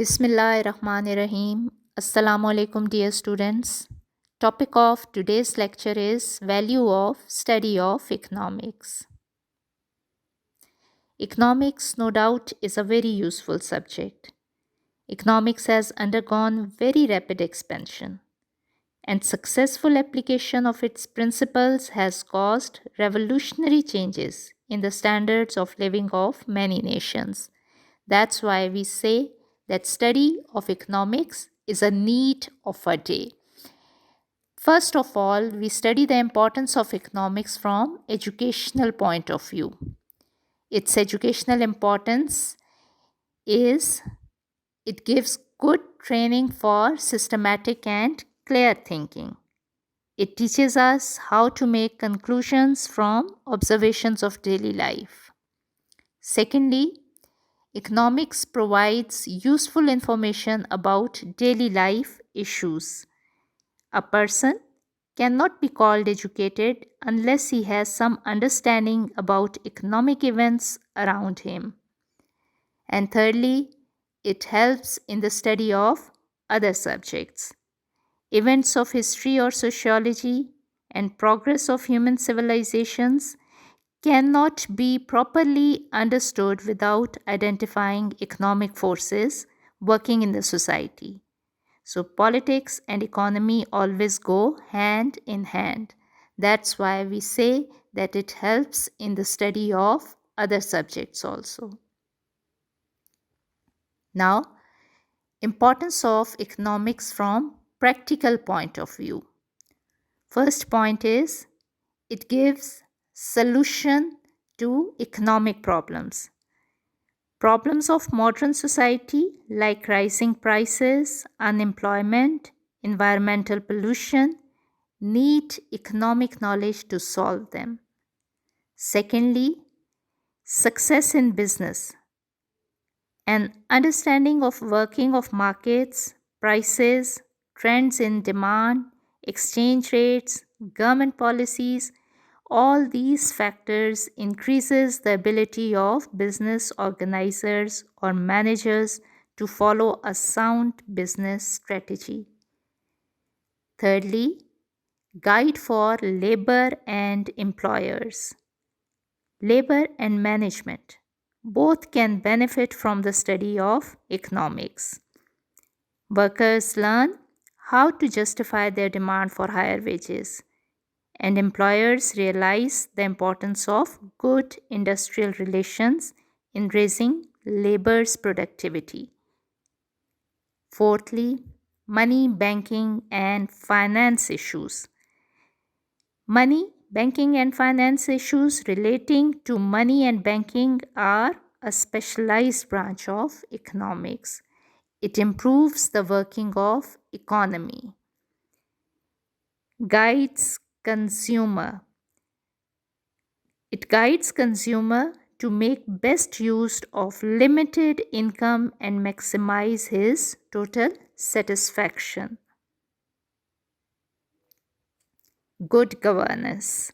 Bismillahirrahmanirrahim. Assalamu alaikum, dear students. Topic of today's lecture is value of study of economics. Economics, no doubt, is a very useful subject. Economics has undergone very rapid expansion, and successful application of its principles has caused revolutionary changes in the standards of living of many nations. That's why we say that study of economics is a need of our day. First of all, we study the importance of economics from educational point of view. Its educational importance is it gives good training for systematic and clear thinking. It teaches us how to make conclusions from observations of daily life. Secondly, economics provides useful information about daily life issues. A person cannot be called educated unless he has some understanding about economic events around him. And thirdly, it helps in the study of other subjects. Events of history or sociology and progress of human civilizations cannot be properly understood without identifying economic forces working in the society. So, politics and economy always go hand in hand. That's why we say that it helps in the study of other subjects also. Now, importance of economics from practical point of view. First point is it gives solution to economic problems. Problems of modern society like rising prices, unemployment, environmental pollution need economic knowledge to solve them. Secondly, success in business. An understanding of working of markets, prices, trends in demand, exchange rates, government policies, all these factors increases the ability of business organizers or managers to follow a sound business strategy. Thirdly, guide for labor and employers. Labor and management both can benefit from the study of economics. Workers learn how to justify their demand for higher wages, and employers realize the importance of good industrial relations in raising labor's productivity. Fourthly, money, banking, and finance issues. Money, banking, and finance issues relating to money and banking are a specialized branch of economics. It improves the working of economy. Guides consumer. It guides consumer to make best use of limited income and maximize his total satisfaction. Good governance.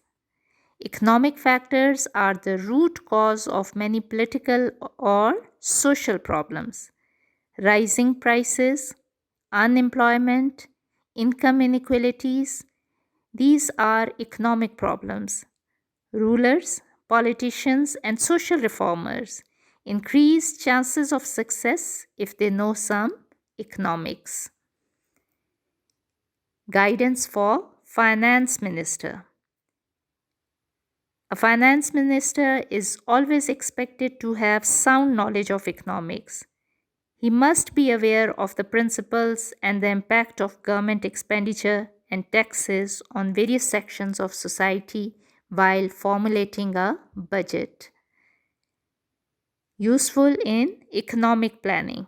Economic factors are the root cause of many political or social problems. Rising prices, unemployment, income inequalities, these are economic problems. Rulers, politicians, and social reformers increase chances of success if they know some economics. Guidance for finance minister. A finance minister is always expected to have sound knowledge of economics. He must be aware of the principles and the impact of government expenditure and taxes on various sections of society while formulating a budget. Useful in economic planning.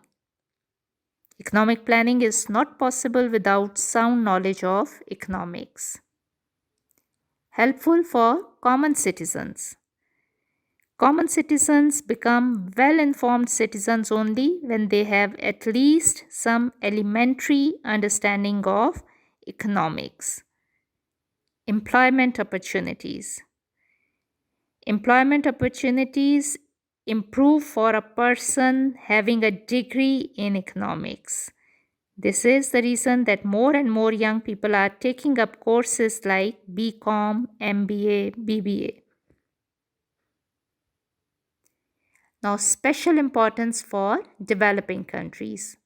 Economic planning is not possible without sound knowledge of economics. Helpful for common citizens. Common citizens become well-informed citizens only when they have at least some elementary understanding of economics. Employment opportunities. Employment opportunities improve for a person having a degree in economics. This is the reason that more and more young people are taking up courses like BCom, MBA, BBA. Now, special importance for developing countries.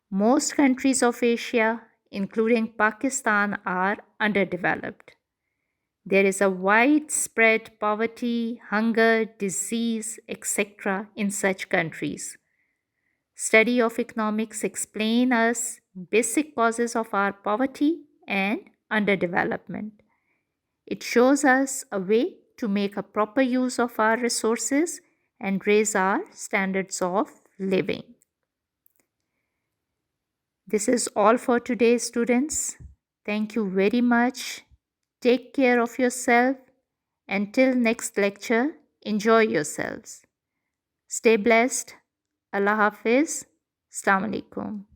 Most countries of Asia, including Pakistan, are underdeveloped. There is a widespread poverty, hunger, disease, etc. in such countries. Study of economics explain us basic causes of our poverty and underdevelopment. It shows us a way to make a proper use of our resources and raise our standards of living. This is all for today, students. Thank you very much. Take care of yourself. Until next lecture, enjoy yourselves. Stay blessed. Allah Hafiz. Assalamu alaikum.